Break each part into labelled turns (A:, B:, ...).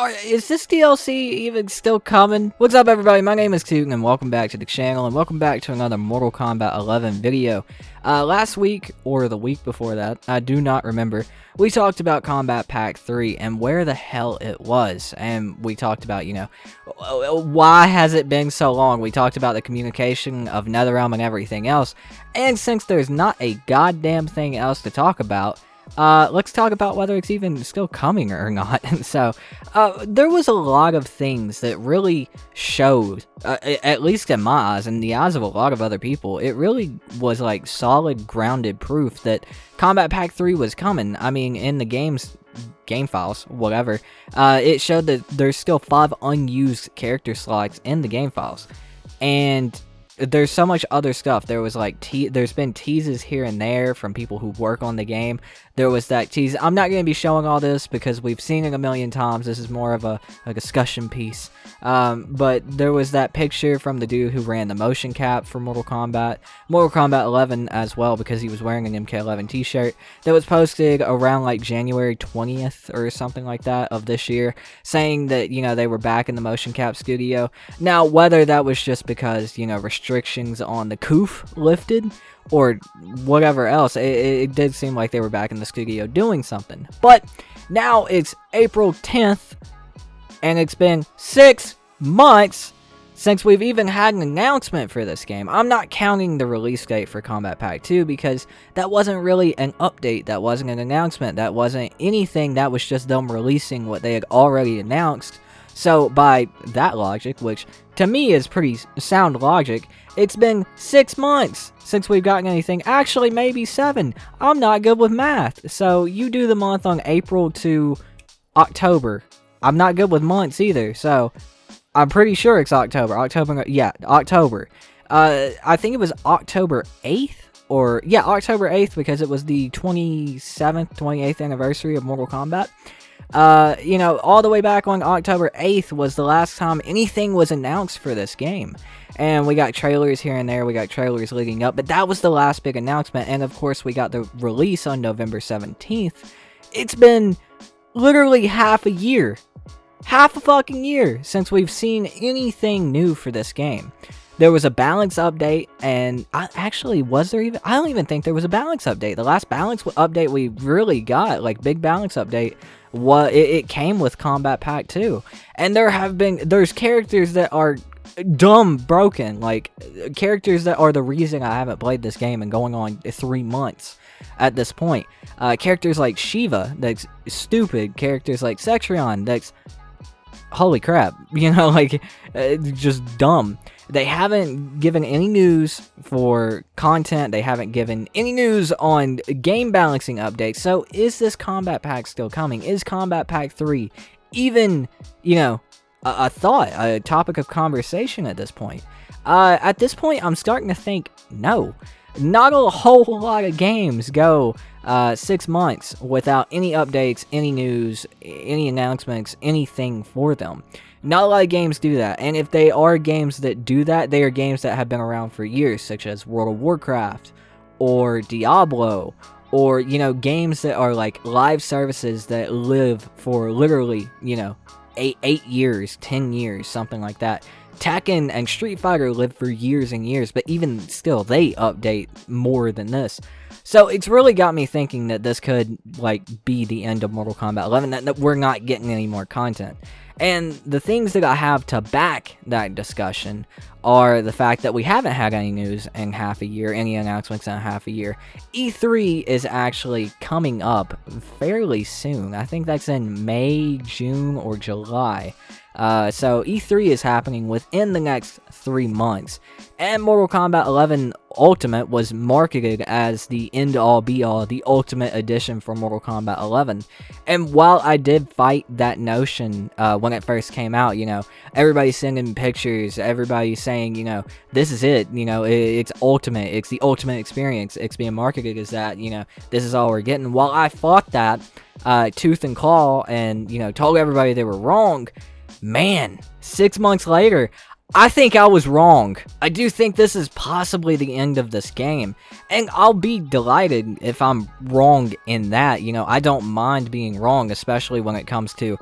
A: Is this DLC even still coming? What's up, everybody? My name is Tootin, and welcome back to the channel, and welcome back to another Mortal Kombat 11 video. Last week, or the week before that, I do not remember, we talked about Kombat Pack 3 and where the hell it was. And we talked about, why has it been so long? We talked about the communication of NetherRealm and everything else. And since there's not a goddamn thing else to talk about, let's talk about whether it's even still coming or not. So, there was a lot of things that really showed, at least in my eyes, and the eyes of a lot of other people, it really was like solid, grounded proof that Kombat Pack 3 was coming. I mean, in the game files, whatever, it showed that there's still 5 unused character slots in the game files. And there's so much other stuff. There was like there's been teases here and there from people who work on the game. There was that tease. I'm not going to be showing all this because we've seen it a million times. This is more of a discussion piece. But there was that picture from the dude who ran the motion cap for Mortal Kombat 11 as well, because he was wearing an MK11 t-shirt that was posted around like January 20th or something like that of this year, saying that, they were back in the motion cap studio. Now, whether that was just because, restrictions on the COOF lifted, or whatever else, it did seem like they were back in the studio doing something. But now it's April 10th, and it's been 6 months since we've even had an announcement for this game. I'm not counting the release date for Kombat Pack 2, because that wasn't really an update, that wasn't an announcement, that wasn't anything, that was just them releasing what they had already announced. So by that logic, which to me is pretty sound logic, it's been 6 months since we've gotten anything. Actually, maybe 7. I'm not good with math. So you do the month on April to October. I'm not good with months either. So I'm pretty sure it's October. October. I think it was October 8th. October 8th, because it was the 27th, 28th anniversary of Mortal Kombat. All the way back on October 8th was the last time anything was announced for this game. And we got trailers here and there, we got trailers leading up, but that was the last big announcement. And of course, we got the release on November 17th. It's been literally half a year. Half a fucking year since we've seen anything new for this game. There was a balance update, and I don't even think there was a balance update. The last balance update we really got, like big balance update, it came with Kombat Pack 2. And there's characters that are dumb broken, like characters that are the reason I haven't played this game and going on 3 months at this point. Characters like Shiva, that's stupid. Characters like Sexion, that's holy crap, just dumb. They haven't given any news for content. They haven't given any news on game balancing updates. So is this Kombat Pack still coming? Is Kombat Pack 3 even, a thought, a topic of conversation at this point? At this point, I'm starting to think no. Not a whole lot of games go 6 months without any updates, any news, any announcements, anything for them. Not a lot of games do that, and if they are games that do that, they are games that have been around for years, such as World of Warcraft, or Diablo, or, games that are like live services that live for literally, 8 years, 10 years, something like that. Tekken and Street Fighter lived for years and years, but even still, they update more than this. So it's really got me thinking that this could, be the end of Mortal Kombat 11, that we're not getting any more content. And the things that I have to back that discussion are the fact that we haven't had any news in half a year, any announcements in half a year. E3 is actually coming up fairly soon. I think that's in May, June, or July. So E3 is happening within the next 3 months. And Mortal Kombat 11 Ultimate was marketed as the end-all be-all, the Ultimate Edition for Mortal Kombat 11. And while I did fight that notion when it first came out, everybody sending pictures, everybody saying, this is it, it's Ultimate, it's the Ultimate experience, it's being marketed as that, this is all we're getting. While I fought that tooth and claw and, told everybody they were wrong, man, 6 months later, I think I was wrong. I do think this is possibly the end of this game, and I'll be delighted if I'm wrong in that. You know, I don't mind being wrong, especially when it comes to,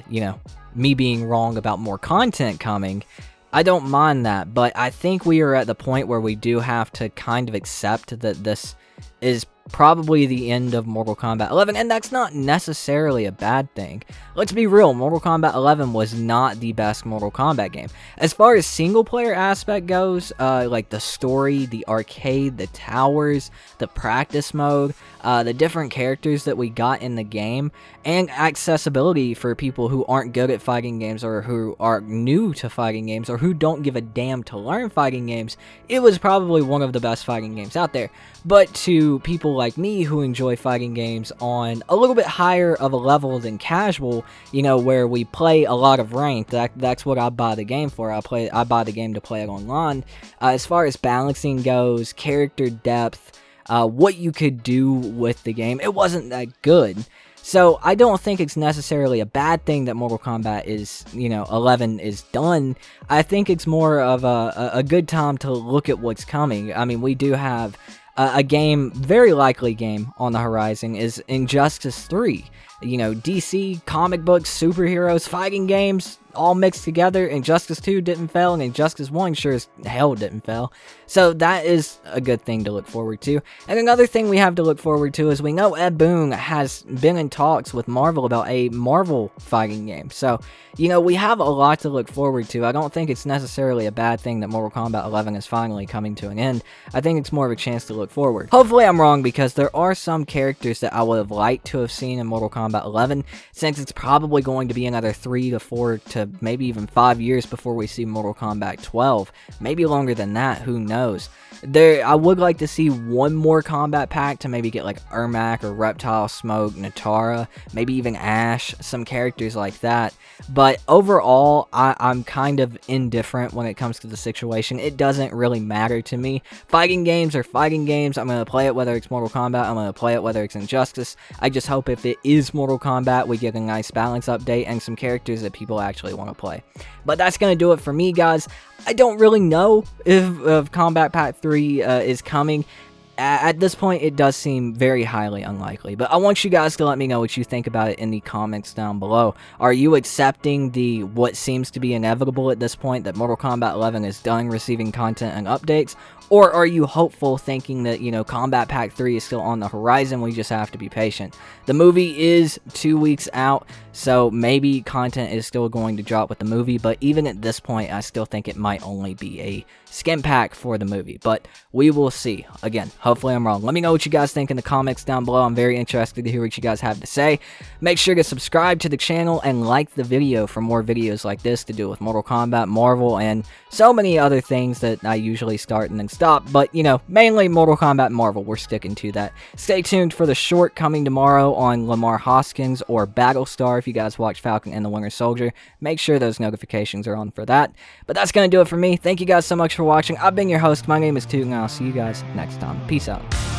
A: you know, me being wrong about more content coming. I don't mind that, but I think we are at the point where we do have to kind of accept that this is probably the end of Mortal Kombat 11, and that's not necessarily a bad thing. Let's be real, Mortal Kombat 11 was not the best Mortal Kombat game. As far as single-player aspect goes, like the story, the arcade, the towers, the practice mode, the different characters that we got in the game, and accessibility for people who aren't good at fighting games or who are new to fighting games or who don't give a damn to learn fighting games, it was probably one of the best fighting games out there. But to people like me who enjoy fighting games on a little bit higher of a level than casual, you know, where we play a lot of ranked, that's what I buy the game for. I buy the game to play it online. As far as balancing goes, character depth, what you could do with the game, it wasn't that good. So I don't think it's necessarily a bad thing that Mortal Kombat is, you know, 11 is done. I think it's more of a good time to look at what's coming. I mean, we do have a game, very likely game on the horizon is Injustice 3. You know, DC, comic books, superheroes, fighting games, all mixed together. Injustice 2 didn't fail, and Injustice 1 sure as hell didn't fail. So that is a good thing to look forward to. And another thing we have to look forward to is we know Ed Boon has been in talks with Marvel about a Marvel fighting game. So, you know, we have a lot to look forward to. I don't think it's necessarily a bad thing that Mortal Kombat 11 is finally coming to an end. I think it's more of a chance to look forward. Hopefully I'm wrong, because there are some characters that I would have liked to have seen in Mortal Kombat 11, since it's probably going to be another 3 to 4 to maybe even 5 years before we see Mortal Kombat 12. Maybe longer than that, who knows. I would like to see one more combat pack to maybe get like Ermac or Reptile, Smoke, Natara, maybe even Ash, some characters like that. But overall, I'm kind of indifferent when it comes to the situation. It doesn't really matter to me. Fighting games are fighting games. I'm going to play it whether it's Mortal Kombat. I'm going to play it whether it's Injustice. I just hope if it is Mortal Kombat, we get a nice balance update and some characters that people actually want to play. But that's going to do it for me, guys. I don't really know if Combat Pack 3 is coming. At this point, it does seem very highly unlikely, but I want you guys to let me know what you think about it in the comments down below. Are you accepting what seems to be inevitable at this point, that Mortal Kombat 11 is done receiving content and updates? Or are you hopeful, thinking that, you know, Combat Pack 3 is still on the horizon, we just have to be patient? The movie is 2 weeks out, so maybe content is still going to drop with the movie, but even at this point, I still think it might only be a skim pack for the movie, but we will see. Again, hopefully I'm wrong. Let me know what you guys think in the comments down below. I'm very interested to hear what you guys have to say. Make sure to subscribe to the channel and like the video for more videos like this to do with Mortal Kombat, Marvel, and so many other things that I usually start and then stop, but, you know, mainly Mortal Kombat, Marvel. We're sticking to that. Stay tuned for the short coming tomorrow on Lamar Hoskins or Battlestar. If you guys watch Falcon and the Winter Soldier, make sure those notifications are on for that. But that's going to do it for me. Thank you guys so much for watching. I've been your host. My name is Toot, and I'll see you guys next time. Peace out.